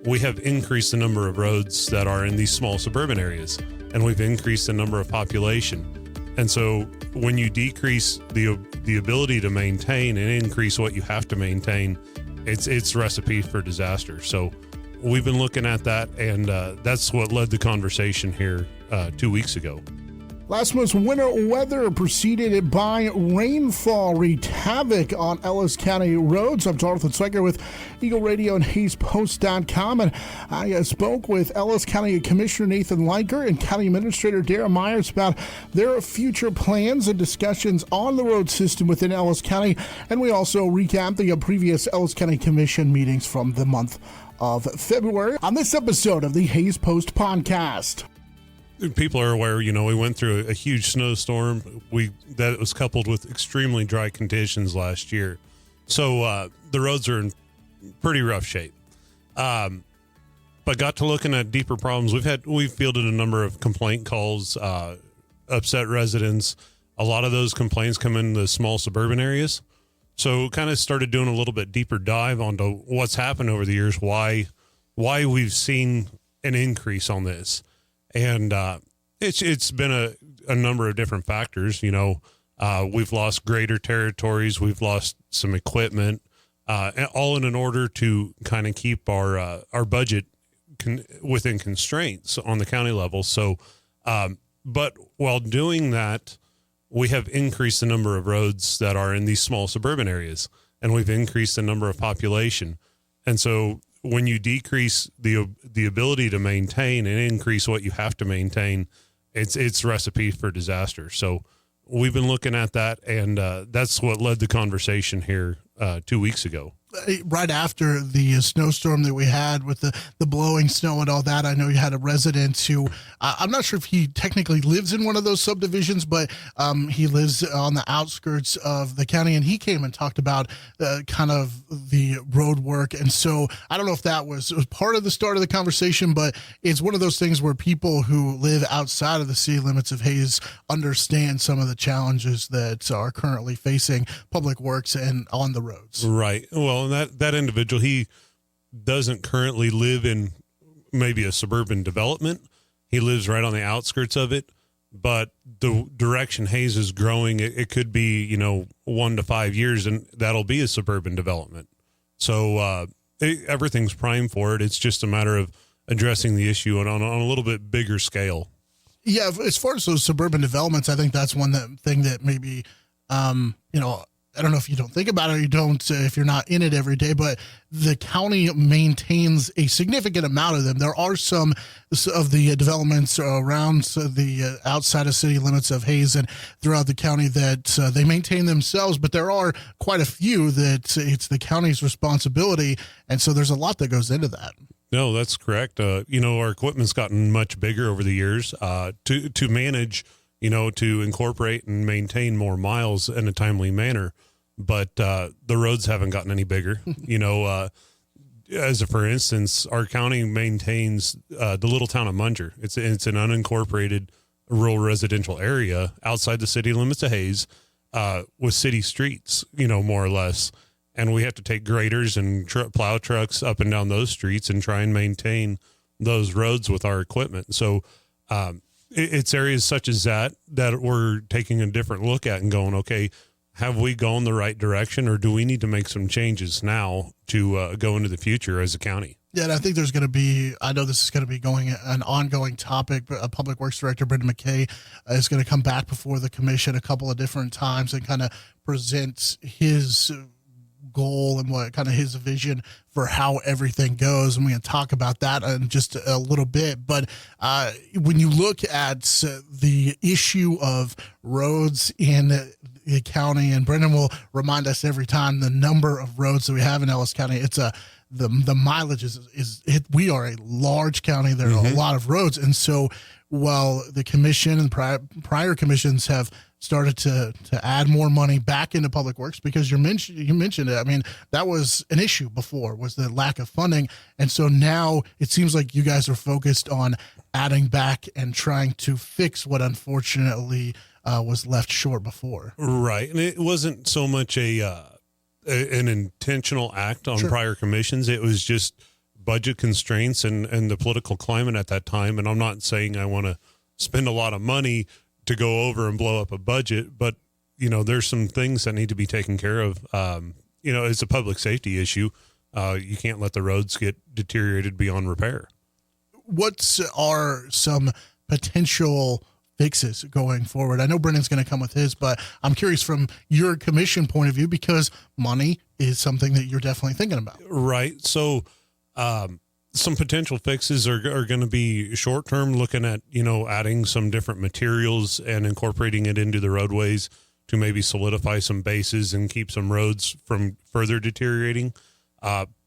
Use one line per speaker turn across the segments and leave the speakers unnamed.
we have increased the number of roads that are in these small suburban areas, and we've increased the number of population. And so when you decrease the ability to maintain and increase what you have to maintain, it's recipe for disaster. So we've been looking at that, and that's what led the conversation here 2 weeks ago.
Last month's winter weather preceded by rainfall wreaked havoc on Ellis County roads. I'm Jonathan Zweygardt with Eagle Radio and HaysPost.com, and I spoke with Ellis County Commissioner Nathan Leiker and County Administrator Darin about their future plans and discussions on the road system within Ellis County, and we also recapped the previous Ellis County Commission meetings from the month of February on this episode of the Hays Post podcast.
People are aware, we went through a huge snowstorm. That was coupled with extremely dry conditions last year. So the roads are in pretty rough shape. But got to looking at deeper problems. We've fielded a number of complaint calls, upset residents. A lot of those complaints come in the small suburban areas. So kind of started doing a little bit deeper dive onto what's happened over the years, why we've seen an increase on this. And it's been a number of different factors. We've lost greater territories. We've lost some equipment, all in order to kind of keep our budget within constraints on the county level. So, but while doing that, we have increased the number of roads that are in these small suburban areas, and we've increased the number of population. And so when you decrease the ability to maintain and increase what you have to maintain, it's recipe for disaster. So we've been looking at that, and that's what led the conversation here 2 weeks ago.
Right after the snowstorm that we had with the blowing snow and all that, I know you had a resident who, I'm not sure if he technically lives in one of those subdivisions, but he lives on the outskirts of the county, and he came and talked about kind of the road work. And so I don't know if that was part of the start of the conversation, but it's one of those things where people who live outside of the city limits of Hays understand some of the challenges that are currently facing public works and on the roads.
Right. Well, and that individual, he doesn't currently live in maybe a suburban development. He lives right on the outskirts of it, but the direction Hays is growing, it could be, 1 to 5 years, and that'll be a suburban development. So everything's primed for it. It's just a matter of addressing the issue on a little bit bigger scale.
Yeah, as far as those suburban developments, I think that's thing that maybe, I don't know if you don't think about it or you don't, if you're not in it every day, but the county maintains a significant amount of them. There are some of the developments around the outside of city limits of Hays and throughout the county that they maintain themselves, but there are quite a few that it's the county's responsibility. And so there's a lot that goes into that.
No, that's correct. Our equipment's gotten much bigger over the years to manage, to incorporate and maintain more miles in a timely manner. But the roads haven't gotten any bigger. For instance, our county maintains the little town of Munger. It's an unincorporated rural residential area outside the city limits of Hays with city streets, more or less. And we have to take graders and plow trucks up and down those streets and try and maintain those roads with our equipment. So it's areas such as that we're taking a different look at and going, okay, have we gone the right direction, or do we need to make some changes now to go into the future as a county?
Yeah, and I think there's going to be, I know this is going to be an ongoing topic, but Public Works Director Brendan McKay is going to come back before the commission a couple of different times and kind of present his goal and what kind of his vision for how everything goes. And we're going to talk about that in just a little bit. But when you look at the issue of roads in the county, and Brendan will remind us every time the number of roads that we have in Ellis County, it's the mileage is we are a large county. There are a lot of roads. And so while the commission and prior commissions have started to add more money back into public works, because you mentioned it. I mean, that was an issue before, was the lack of funding. And so now it seems like you guys are focused on adding back and trying to fix what unfortunately was left short before.
Right. And it wasn't so much an intentional act on prior commissions. It was just budget constraints and the political climate at that time. And I'm not saying I want to spend a lot of money to go over and blow up a budget, but there's some things that need to be taken care of. It's a public safety issue. You can't let the roads get deteriorated beyond repair.
What are some potential fixes going forward? I know Brennan's going to come with his, but I'm curious from your commission point of view, because money is something that you're definitely thinking about.
Right. So some potential fixes are going to be short term, looking at, adding some different materials and incorporating it into the roadways to maybe solidify some bases and keep some roads from further deteriorating.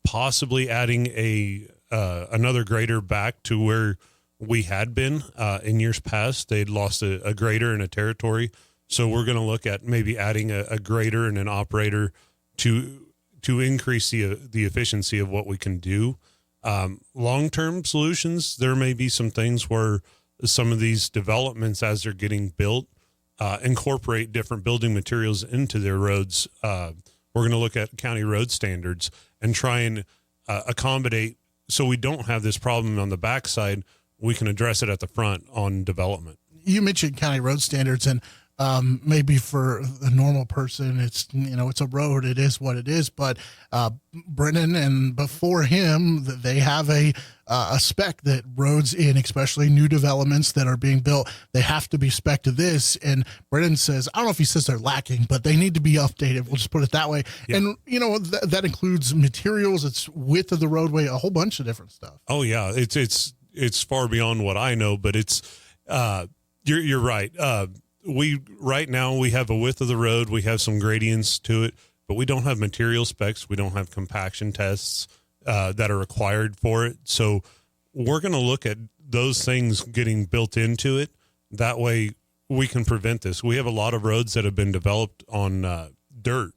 Possibly adding another grader back to where we had been in years past. They'd lost a grader in a territory. So we're going to look at maybe adding a grader and an operator to increase the efficiency of what we can do. Long-term solutions, there may be some things where some of these developments, as they're getting built, incorporate different building materials into their roads. We're going to look at county road standards and try and accommodate so we don't have this problem on the backside. We can address it at the front on development. You
mentioned county road standards, and maybe for the normal person, it's a road. It is what it is. But Brennan and before him, they have a spec that roads in, especially new developments that are being built, they have to be spec to this. And Brennan says, I don't know if he says they're lacking, but they need to be updated. We'll just put it that way. Yeah. And that includes materials. It's width of the roadway, a whole bunch of different stuff.
Oh yeah, it's far beyond what I know, but it's you're right. Right now we have a width of the road. We have some gradients to it, but we don't have material specs. We don't have compaction tests that are required for it. So we're going to look at those things getting built into it. That way we can prevent this. We have a lot of roads that have been developed on dirt.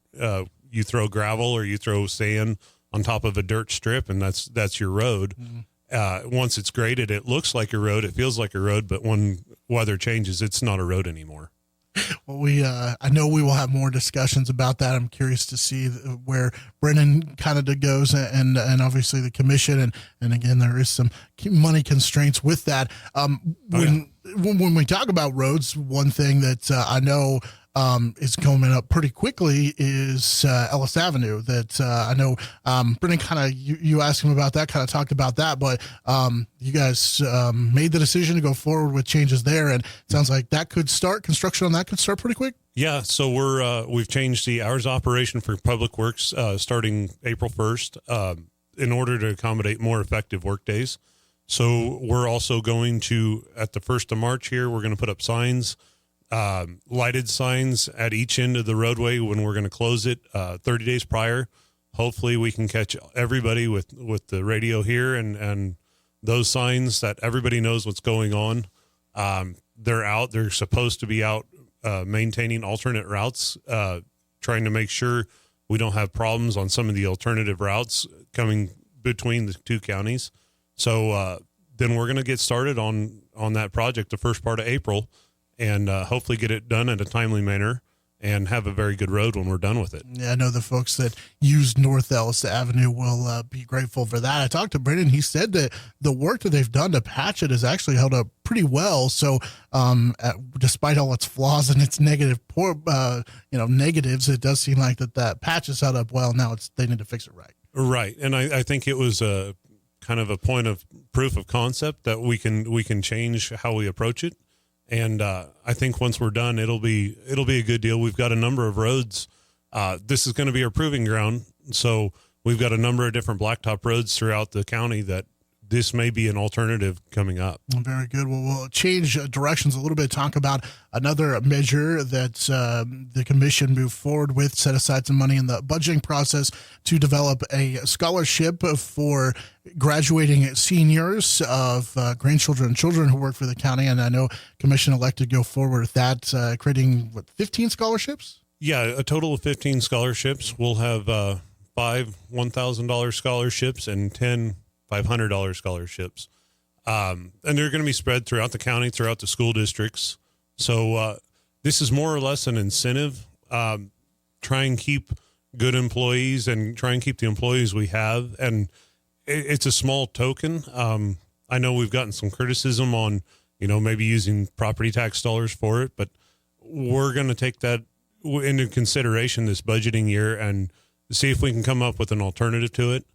You throw gravel or you throw sand on top of a dirt strip, and that's your road. Mm-hmm. Once it's graded, it looks like a road. It feels like a road, but when weather changes, it's not a road anymore.
Well, I know we will have more discussions about that. I'm curious to see where Brennan kind of goes, and obviously the commission, and again, there is some money constraints with that. When we talk about roads, one thing that I know is coming up pretty quickly is Ellis Avenue. That I know Brennan kind of you asked him about that, kind of talked about that, but you guys made the decision to go forward with changes there, and it sounds like that could start construction on that could start pretty quick.
Yeah, so we've changed the hours of operation for Public Works starting April 1st in order to accommodate more effective work days. So we're also going to, at the 1st of March here, we're going to put up signs. Lighted signs at each end of the roadway when we're going to close it 30 days prior. Hopefully we can catch everybody with the radio here and those signs that everybody knows what's going on. They're out. They're supposed to be out maintaining alternate routes, trying to make sure we don't have problems on some of the alternative routes coming between the two counties. So then we're going to get started on that project the first part of April, and hopefully get it done in a timely manner and have a very good road when we're done with it.
Yeah, I know the folks that use North Ellis Avenue will be grateful for that. I talked to Brendan. He said that the work that they've done to patch it has actually held up pretty well. So despite all its flaws and its negatives, it does seem like that patch has held up well. Now they need to fix it right.
Right. And I think it was a kind of a point of proof of concept that we can change how we approach it. And I think once we're done, it'll be a good deal. We've got a number of roads. This is going to be our proving ground. So we've got a number of different blacktop roads throughout the county that this may be an alternative coming up.
Very good. Well, we'll change directions a little bit, talk about another measure that the commission moved forward with, set aside some money in the budgeting process to develop a scholarship for graduating seniors of grandchildren and children who work for the county. And I know commission elected to go forward with that, creating 15 scholarships?
Yeah, a total of 15 scholarships. We'll have 5 $1,000 scholarships and 10 $500 scholarships. And they're going to be spread throughout the county, throughout the school districts. So this is more or less an incentive. Try and keep good employees and try and keep the employees we have. And it's a small token. I know we've gotten some criticism on, maybe using property tax dollars for it, but we're going to take that into consideration this budgeting year and see if we can come up with an alternative to it.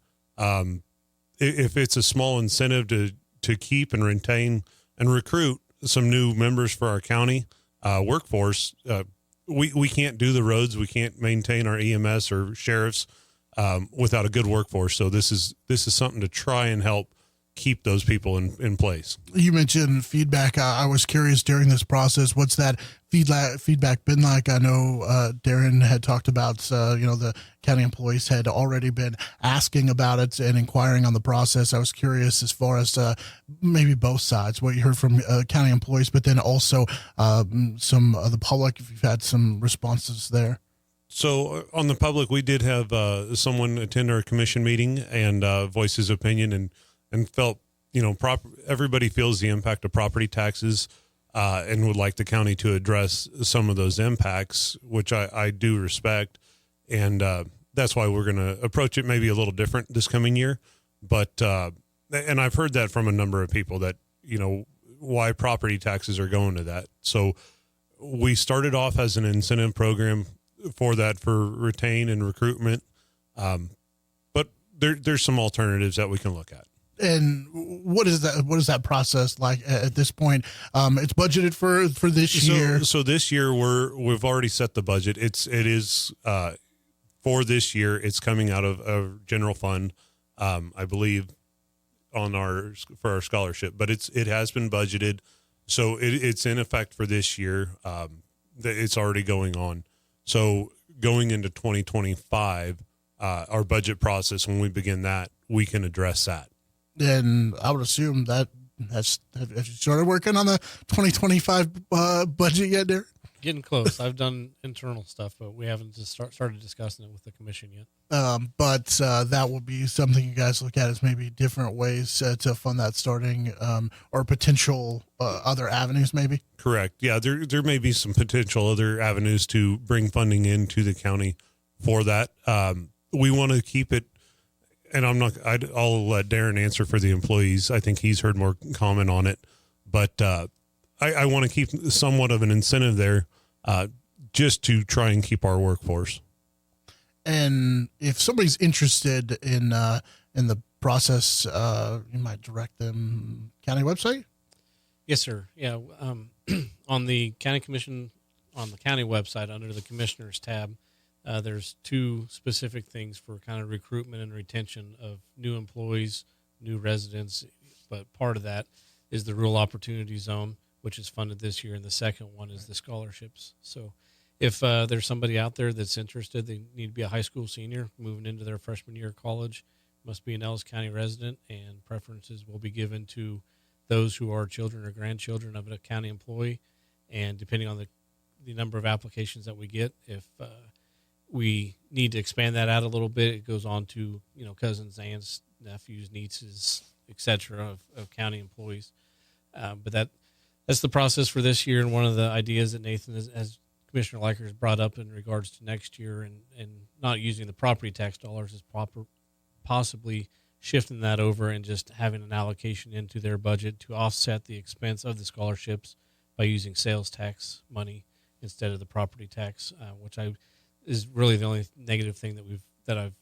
If it's a small incentive to keep and retain and recruit some new members for our county workforce, we can't do the roads. We can't maintain our EMS or sheriffs without a good workforce. So this is something to try and help keep those people in place.
You mentioned feedback. I was curious during this process, what's that feedback been like? I know Darin had talked about, the county employees had already been asking about it and inquiring on the process. I was curious as far as maybe both sides, what you heard from county employees, but then also some of the public, if you've had some responses there.
So on the public, we did have someone attend our commission meeting and voice his opinion and felt, everybody feels the impact of property taxes and would like the county to address some of those impacts, which I do respect. And that's why we're going to approach it maybe a little different this coming year. But and I've heard that from a number of people that, why property taxes are going to that. So we started off as an incentive program for that, for retain and recruitment. But there's some alternatives that we can look at.
And what is that process like at this point? It's budgeted for this year.
So this year we've already set the budget. It is for this year. It's coming out of general fund, I believe, for our scholarship. But it has been budgeted, so it's in effect for this year. It's already going on. So going into 2025, our budget process, when we begin that, we can address that.
And I would assume have you started working on the 2025 budget yet, Darin?
Getting close. I've done internal stuff, but we haven't just started discussing it with the commission yet.
But that will be something you guys look at as maybe different ways to fund that starting or potential other avenues maybe?
Correct. Yeah, there may be some potential other avenues to bring funding into the county for that. We want to keep it, and I'll let Darin answer for the employees. I think he's heard more comment on it, but I want to keep somewhat of an incentive there just to try and keep our workforce.
And if somebody's interested in the process, you might direct them county website?
Yes, sir. Yeah. On the county commission, on the county website under the commissioners tab, there's two specific things for kind of recruitment and retention of new employees, new residents. But part of that is the Rural Opportunity Zone, which is funded this year. And the second one is the scholarships. So if there's somebody out there that's interested, they need to be a high school senior moving into their freshman year of college, must be an Ellis County resident, and preferences will be given to those who are children or grandchildren of a county employee. And depending on the number of applications that we get, if we need to expand that out a little bit, it goes on to, cousins, aunts, nephews, nieces, etc. of county employees. But that's the process for this year. And one of the ideas that Nathan, as Commissioner Leiker, has brought up in regards to next year and not using the property tax dollars is possibly shifting that over and just having an allocation into their budget to offset the expense of the scholarships by using sales tax money instead of the property tax, which is really the only negative thing that I've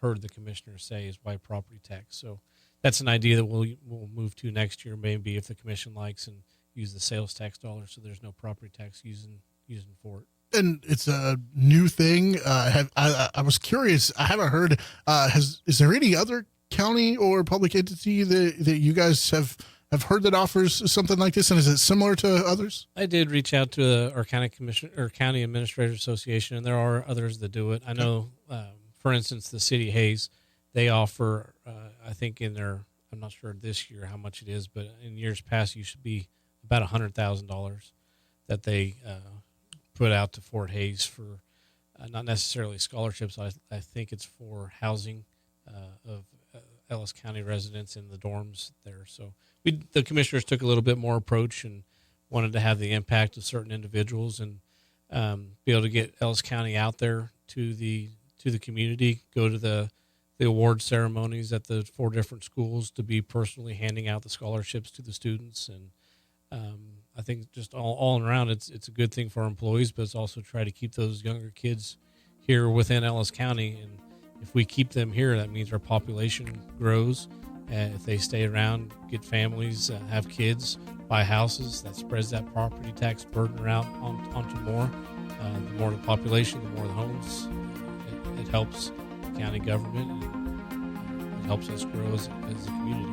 heard the commissioner say is why property tax. So that's an idea that we'll move to next year, maybe if the commission likes, and use the sales tax dollars so there's no property tax using for it.
And it's a new thing. I was curious. I haven't heard. Is there any other county or public entity that you guys have heard that offers something like this? And is it similar to others?
I did reach out to our county commission or county administrators association, and there are others that do it. I know, for instance, the city of Hayes, they offer. I think I'm not sure this year how much it is, but in years past, used to be about $100,000 that they put out to Fort Hayes for not necessarily scholarships. I think it's for housing of Ellis County residents in the dorms there. So the commissioners took a little bit more approach and wanted to have the impact of certain individuals and be able to get Ellis County out there to the community, go to the the award ceremonies at the 4 different schools, to be personally handing out the scholarships to the students. And I think just all around, it's a good thing for our employees, but it's also try to keep those younger kids here within Ellis County. And if we keep them here, that means our population grows. If they stay around, get families, have kids, buy houses, that spreads that property tax burden around onto more. The more the population, the more the homes. It helps the county government, and it helps us grow as a community.